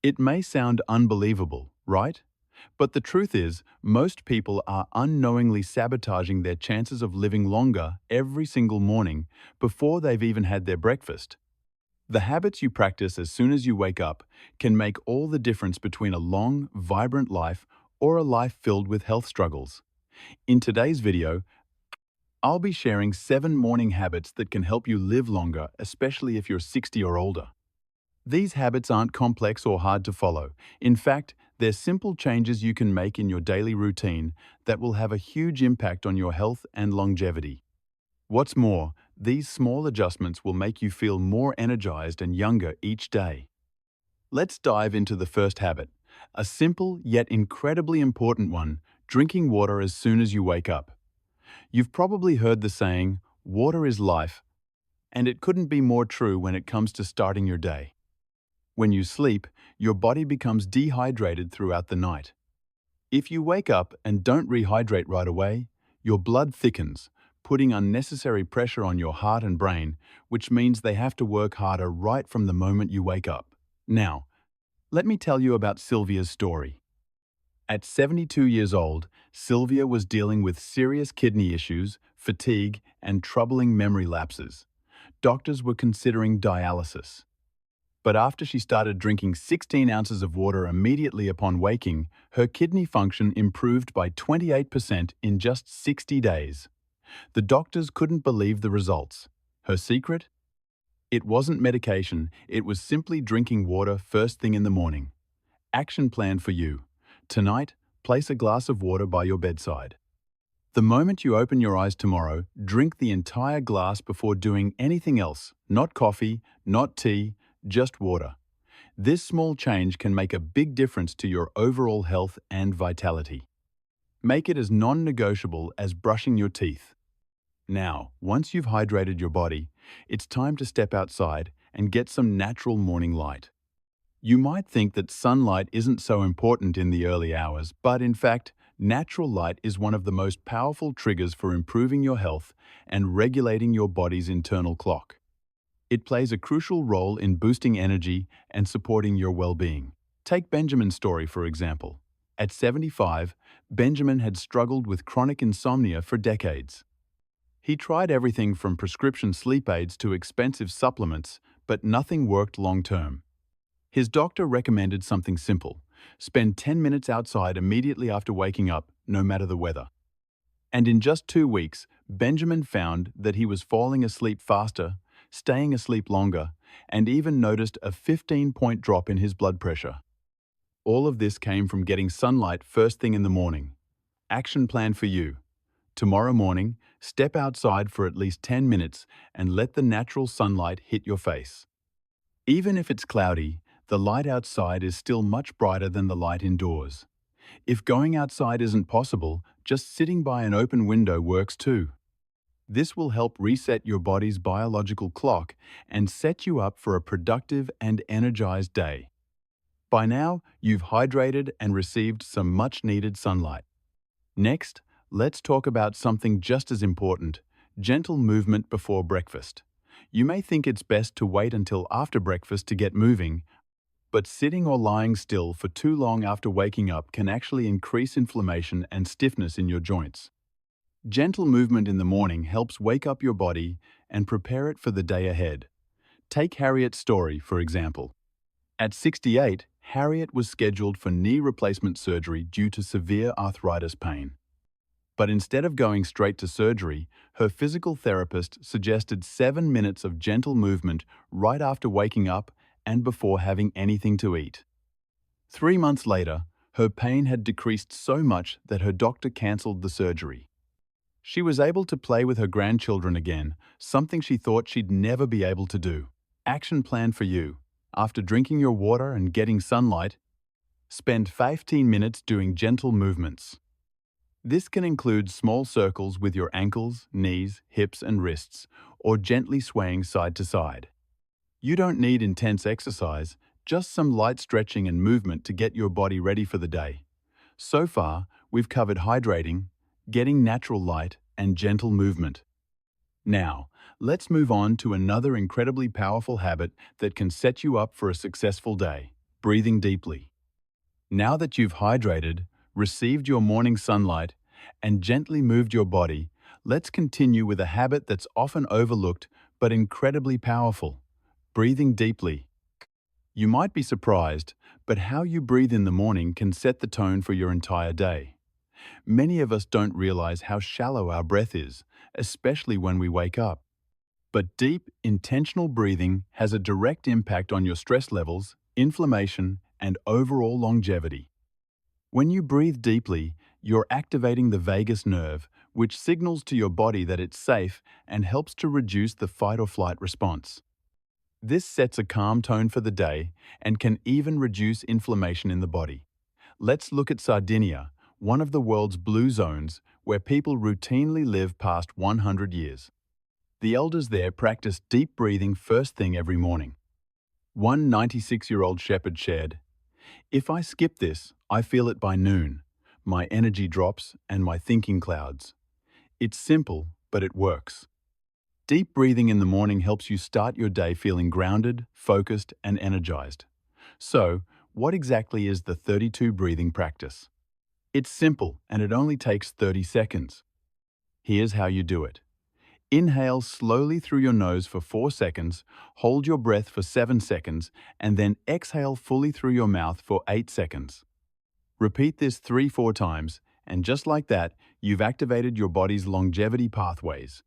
It may sound unbelievable, right? But the truth is, most people are unknowingly sabotaging their chances of living longer every single morning before they've even had their breakfast. The habits you practice as soon as you wake up can make all the difference between a long, vibrant life or a life filled with health struggles. In today's video, I'll be sharing 7 morning habits that can help you live longer, especially if you're 60 or older. These habits aren't complex or hard to follow. In fact, they're simple changes you can make in your daily routine that will have a huge impact on your health and longevity. What's more, these small adjustments will make you feel more energized and younger each day. Let's dive into the first habit, a simple yet incredibly important one: drinking water as soon as you wake up. You've probably heard the saying, water is life, and it couldn't be more true when it comes to starting your day. When you sleep, your body becomes dehydrated throughout the night. If you wake up and don't rehydrate right away, your blood thickens, putting unnecessary pressure on your heart and brain, which means they have to work harder right from the moment you wake up. Now, let me tell you about Sylvia's story. At 72 years old, Sylvia was dealing with serious kidney issues, fatigue, and troubling memory lapses. Doctors were considering dialysis. But after she started drinking 16 ounces of water immediately upon waking, her kidney function improved by 28% in just 60 days. The doctors couldn't believe the results. Her secret? It wasn't medication, it was simply drinking water first thing in the morning. Action plan for you. Tonight, place a glass of water by your bedside. The moment you open your eyes tomorrow, drink the entire glass before doing anything else. Not coffee, not tea, just water. This small change can make a big difference to your overall health and vitality. Make it as non-negotiable as brushing your teeth. Now, once you've hydrated your body, it's time to step outside and get some natural morning light. You might think that sunlight isn't so important in the early hours, but in fact, natural light is one of the most powerful triggers for improving your health and regulating your body's internal clock. It plays a crucial role in boosting energy and supporting your well-being. Take Benjamin's story, for example. At 75, Benjamin had struggled with chronic insomnia for decades. He tried everything from prescription sleep aids to expensive supplements, but nothing worked long-term. His doctor recommended something simple: spend 10 minutes outside immediately after waking up, no matter the weather. And in just 2 weeks, Benjamin found that he was falling asleep faster, staying asleep longer, and even noticed a 15-point drop in his blood pressure. All of this came from getting sunlight first thing in the morning. Action plan for you. Tomorrow morning, step outside for at least 10 minutes and let the natural sunlight hit your face. Even if it's cloudy, the light outside is still much brighter than the light indoors. If going outside isn't possible, just sitting by an open window works too. This will help reset your body's biological clock and set you up for a productive and energized day. By now, you've hydrated and received some much-needed sunlight. Next, let's talk about something just as important: gentle movement before breakfast. You may think it's best to wait until after breakfast to get moving, but sitting or lying still for too long after waking up can actually increase inflammation and stiffness in your joints. Gentle movement in the morning helps wake up your body and prepare it for the day ahead. Take Harriet's story, for example. At 68, Harriet was scheduled for knee replacement surgery due to severe arthritis pain. But instead of going straight to surgery, her physical therapist suggested 7 minutes of gentle movement right after waking up and before having anything to eat. 3 months later, her pain had decreased so much that her doctor cancelled the surgery. She was able to play with her grandchildren again, something she thought she'd never be able to do. Action plan for you. After drinking your water and getting sunlight, spend 15 minutes doing gentle movements. This can include small circles with your ankles, knees, hips, and wrists, or gently swaying side to side. You don't need intense exercise, just some light stretching and movement to get your body ready for the day. So far, we've covered hydrating, getting natural light, and gentle movement. Now, let's move on to another incredibly powerful habit that can set you up for a successful day: breathing deeply. Now that you've hydrated, received your morning sunlight, and gently moved your body, let's continue with a habit that's often overlooked but incredibly powerful: breathing deeply. You might be surprised, but how you breathe in the morning can set the tone for your entire day. Many of us don't realize how shallow our breath is, especially when we wake up. But deep, intentional breathing has a direct impact on your stress levels, inflammation, and overall longevity. When you breathe deeply, you're activating the vagus nerve, which signals to your body that it's safe and helps to reduce the fight or flight response. This sets a calm tone for the day and can even reduce inflammation in the body. Let's look at Sardinia, one of the world's blue zones where people routinely live past 100 years. The elders there practice deep breathing first thing every morning. One 96-year-old shepherd shared, "If I skip this, I feel it by noon. My energy drops and my thinking clouds." It's simple, but it works. Deep breathing in the morning helps you start your day feeling grounded, focused, and energized. So, what exactly is the 32 breathing practice? It's simple, and it only takes 30 seconds. Here's how you do it. Inhale slowly through your nose for 4 seconds, hold your breath for 7 seconds, and then exhale fully through your mouth for 8 seconds. Repeat this 3-4 times, and just like that, you've activated your body's longevity pathways.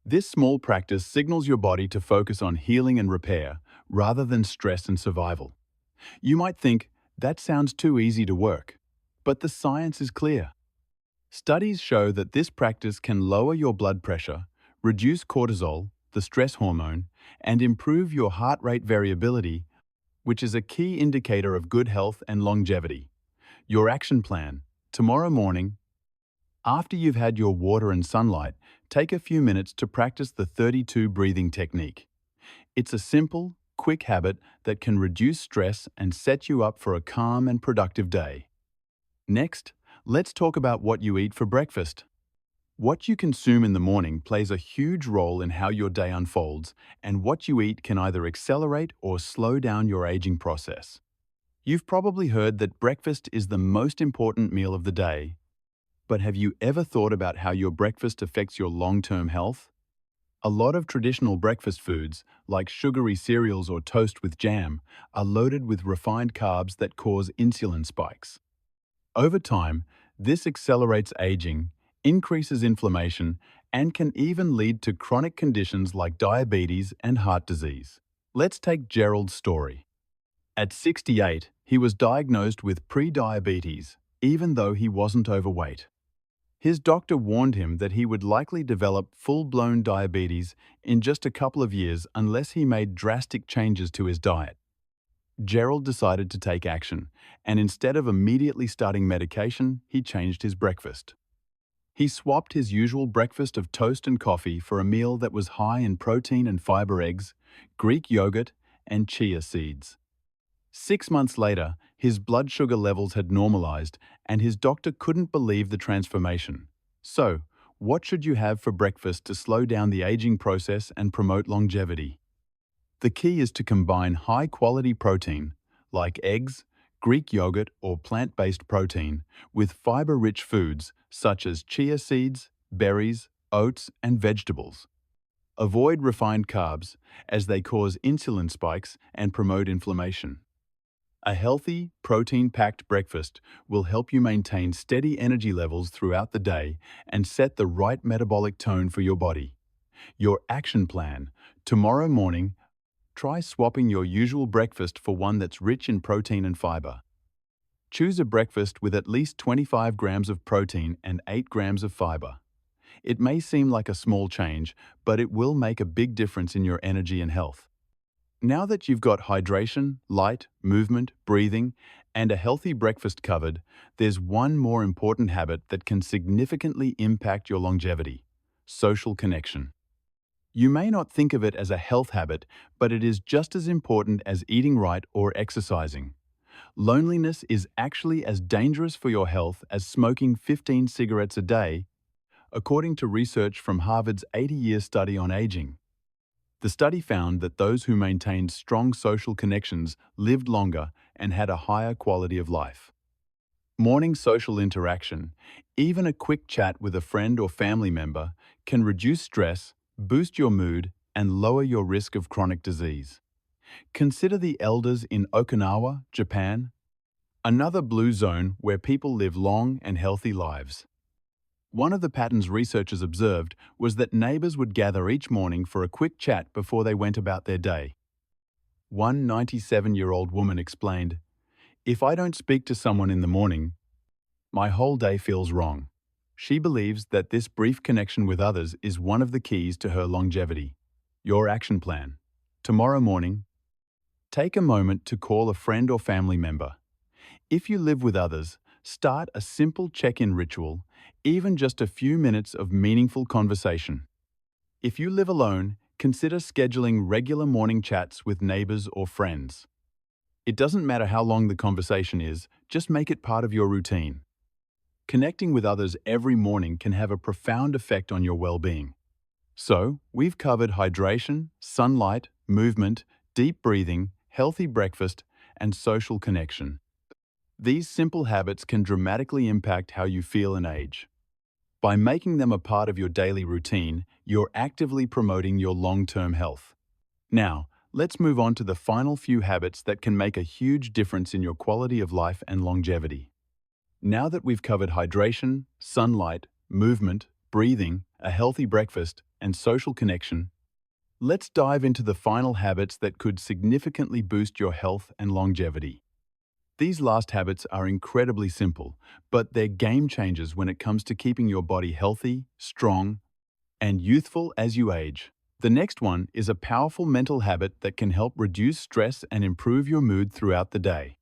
This small practice signals your body to focus on healing and repair, rather than stress and survival. You might think, that sounds too easy to work. But the science is clear. Studies show that this practice can lower your blood pressure, reduce cortisol, the stress hormone, and improve your heart rate variability, which is a key indicator of good health and longevity. Your action plan: tomorrow morning, after you've had your water and sunlight, take a few minutes to practice the 32 breathing technique. It's a simple, quick habit that can reduce stress and set you up for a calm and productive day. Next, let's talk about what you eat for breakfast. What you consume in the morning plays a huge role in how your day unfolds, and what you eat can either accelerate or slow down your aging process. You've probably heard that breakfast is the most important meal of the day, but have you ever thought about how your breakfast affects your long-term health? A lot of traditional breakfast foods, like sugary cereals or toast with jam, are loaded with refined carbs that cause insulin spikes. Over time, this accelerates aging, increases inflammation, and can even lead to chronic conditions like diabetes and heart disease. Let's take Gerald's story. At 68, he was diagnosed with pre-diabetes, even though he wasn't overweight. His doctor warned him that he would likely develop full-blown diabetes in just a couple of years unless he made drastic changes to his diet. Gerald decided to take action, and instead of immediately starting medication, he changed his breakfast. He swapped his usual breakfast of toast and coffee for a meal that was high in protein and fiber: eggs, Greek yogurt, and chia seeds. 6 months later, his blood sugar levels had normalized, and his doctor couldn't believe the transformation. So, what should you have for breakfast to slow down the aging process and promote longevity? The key is to combine high-quality protein, like eggs, Greek yogurt, or plant-based protein, with fiber-rich foods such as chia seeds, berries, oats, and vegetables. Avoid refined carbs, as they cause insulin spikes and promote inflammation. A healthy, protein-packed breakfast will help you maintain steady energy levels throughout the day and set the right metabolic tone for your body. Your action plan: tomorrow morning, try swapping your usual breakfast for one that's rich in protein and fiber. Choose a breakfast with at least 25 grams of protein and 8 grams of fiber. It may seem like a small change, but it will make a big difference in your energy and health. Now that you've got hydration, light, movement, breathing, and a healthy breakfast covered, there's one more important habit that can significantly impact your longevity: social connection. You may not think of it as a health habit, but it is just as important as eating right or exercising. Loneliness is actually as dangerous for your health as smoking 15 cigarettes a day, according to research from Harvard's 80-year study on aging. The study found that those who maintained strong social connections lived longer and had a higher quality of life. Morning social interaction, even a quick chat with a friend or family member, can reduce stress, boost your mood, and lower your risk of chronic disease. Consider the elders in Okinawa, Japan, another blue zone where people live long and healthy lives. One of the patterns researchers observed was that neighbors would gather each morning for a quick chat before they went about their day. One 97-year-old woman explained, "If I don't speak to someone in the morning, my whole day feels wrong." She believes that this brief connection with others is one of the keys to her longevity. Your action plan. Tomorrow morning, take a moment to call a friend or family member. If you live with others, start a simple check-in ritual, even just a few minutes of meaningful conversation. If you live alone, consider scheduling regular morning chats with neighbors or friends. It doesn't matter how long the conversation is, just make it part of your routine. Connecting with others every morning can have a profound effect on your well-being. So, we've covered hydration, sunlight, movement, deep breathing, healthy breakfast, and social connection. These simple habits can dramatically impact how you feel and age. By making them a part of your daily routine, you're actively promoting your long-term health. Now, let's move on to the final few habits that can make a huge difference in your quality of life and longevity. Now that we've covered hydration, sunlight, movement, breathing, a healthy breakfast, and social connection, let's dive into the final habits that could significantly boost your health and longevity. These last habits are incredibly simple, but they're game changers when it comes to keeping your body healthy, strong, and youthful as you age. The next one is a powerful mental habit that can help reduce stress and improve your mood throughout the day.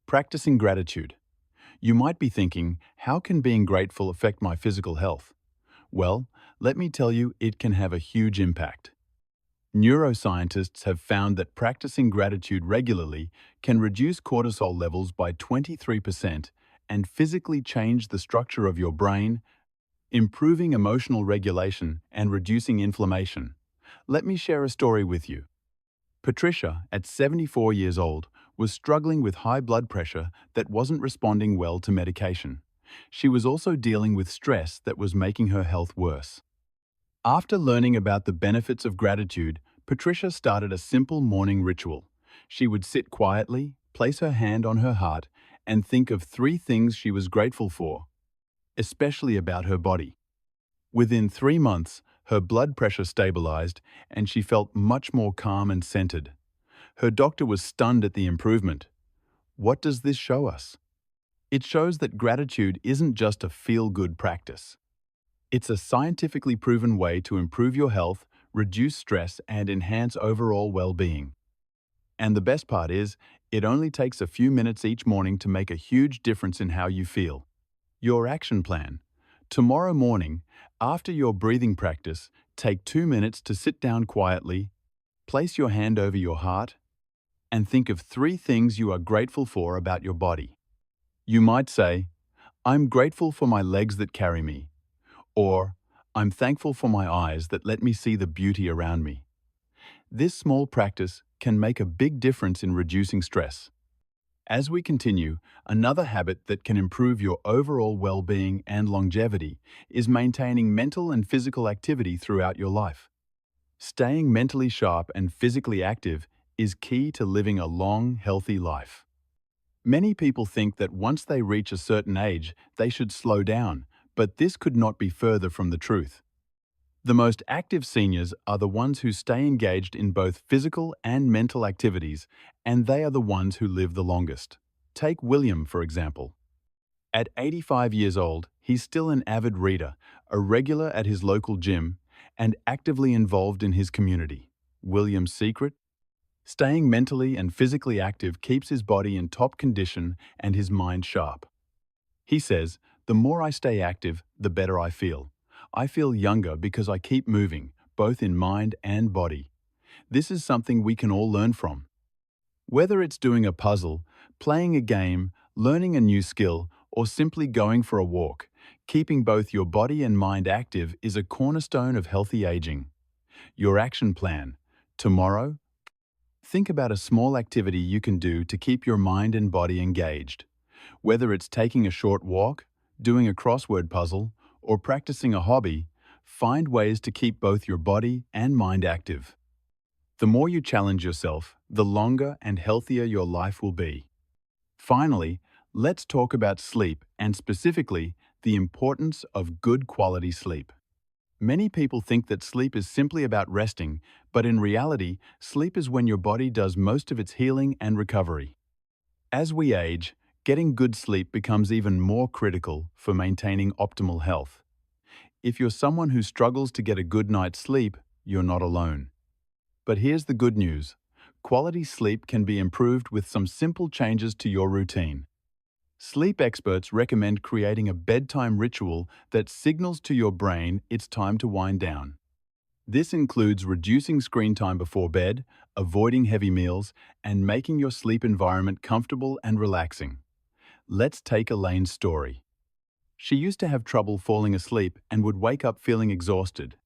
Practicing gratitude. You might be thinking, how can being grateful affect my physical health? Well, let me tell you, it can have a huge impact. Neuroscientists have found that practicing gratitude regularly can reduce cortisol levels by 23% and physically change the structure of your brain, improving emotional regulation and reducing inflammation. Let me share a story with you. Patricia, at 74 years old, was struggling with high blood pressure that wasn't responding well to medication. She was also dealing with stress that was making her health worse. After learning about the benefits of gratitude, Patricia started a simple morning ritual. She would sit quietly, place her hand on her heart, and think of 3 things she was grateful for, especially about her body. Within 3 months, her blood pressure stabilized and she felt much more calm and centered. Her doctor was stunned at the improvement. What does this show us? It shows that gratitude isn't just a feel-good practice. It's a scientifically proven way to improve your health, reduce stress, and enhance overall well-being. And the best part is, it only takes a few minutes each morning to make a huge difference in how you feel. Your action plan. Tomorrow morning, after your breathing practice, take 2 minutes to sit down quietly, place your hand over your heart, and think of 3 things you are grateful for about your body. You might say, I'm grateful for my legs that carry me, or I'm thankful for my eyes that let me see the beauty around me. This small practice can make a big difference in reducing stress. As we continue, another habit that can improve your overall well-being and longevity is maintaining mental and physical activity throughout your life. Staying mentally sharp and physically active is key to living a long, healthy life. Many people think that once they reach a certain age, they should slow down, but this could not be further from the truth. The most active seniors are the ones who stay engaged in both physical and mental activities, and they are the ones who live the longest. Take William, for example. At 85 years old, he's still an avid reader, a regular at his local gym, and actively involved in his community. William's secret? Staying mentally and physically active keeps his body in top condition and his mind sharp. He says, "The more I stay active, the better I feel. I feel younger because I keep moving, both in mind and body." This is something we can all learn from. Whether it's doing a puzzle, playing a game, learning a new skill, or simply going for a walk, keeping both your body and mind active is a cornerstone of healthy aging. Your action plan. Tomorrow, think about a small activity you can do to keep your mind and body engaged. Whether it's taking a short walk, doing a crossword puzzle, or practicing a hobby, find ways to keep both your body and mind active. The more you challenge yourself, the longer and healthier your life will be. Finally, let's talk about sleep and specifically the importance of good quality sleep. Many people think that sleep is simply about resting, but in reality, sleep is when your body does most of its healing and recovery. As we age, getting good sleep becomes even more critical for maintaining optimal health. If you're someone who struggles to get a good night's sleep, you're not alone. But here's the good news. Quality sleep can be improved with some simple changes to your routine. Sleep experts recommend creating a bedtime ritual that signals to your brain it's time to wind down. This includes reducing screen time before bed, avoiding heavy meals, and making your sleep environment comfortable and relaxing. Let's take Elaine's story. She used to have trouble falling asleep and would wake up feeling exhausted.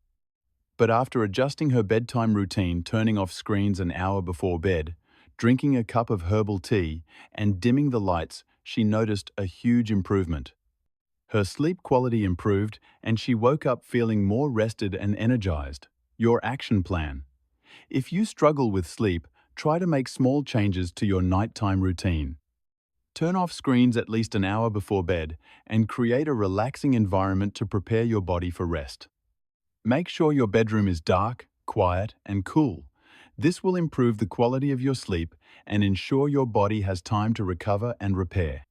But after adjusting her bedtime routine, turning off screens an hour before bed, drinking a cup of herbal tea, and dimming the lights, she noticed a huge improvement. Her sleep quality improved and she woke up feeling more rested and energized. Your action plan. If you struggle with sleep, try to make small changes to your nighttime routine. Turn off screens at least an hour before bed and create a relaxing environment to prepare your body for rest. Make sure your bedroom is dark, quiet, and cool. This will improve the quality of your sleep and ensure your body has time to recover and repair.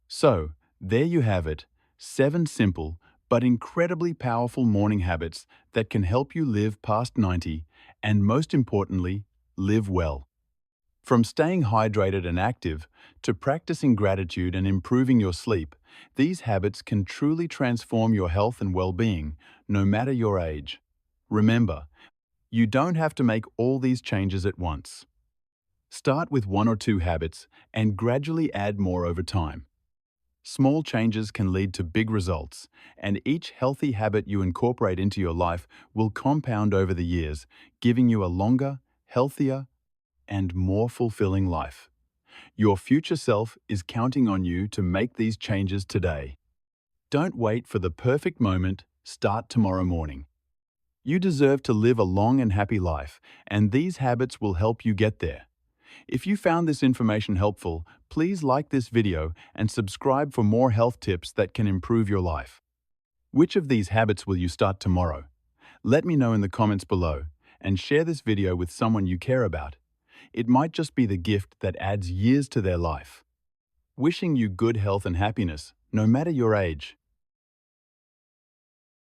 So, there you have it, 7 simple but incredibly powerful morning habits that can help you live past 90 and, most importantly, live well. From staying hydrated and active to practicing gratitude and improving your sleep, these habits can truly transform your health and well-being, no matter your age. Remember, you don't have to make all these changes at once. Start with 1 or 2 habits and gradually add more over time. Small changes can lead to big results, and each healthy habit you incorporate into your life will compound over the years, giving you a longer, healthier, and more fulfilling life. Your future self is counting on you to make these changes today. Don't wait for the perfect moment, start tomorrow morning. You deserve to live a long and happy life, and these habits will help you get there. If you found this information helpful, please like this video and subscribe for more health tips that can improve your life. Which of these habits will you start tomorrow? Let me know in the comments below, and share this video with someone you care about. It might just be the gift that adds years to their life. Wishing you good health and happiness, no matter your age.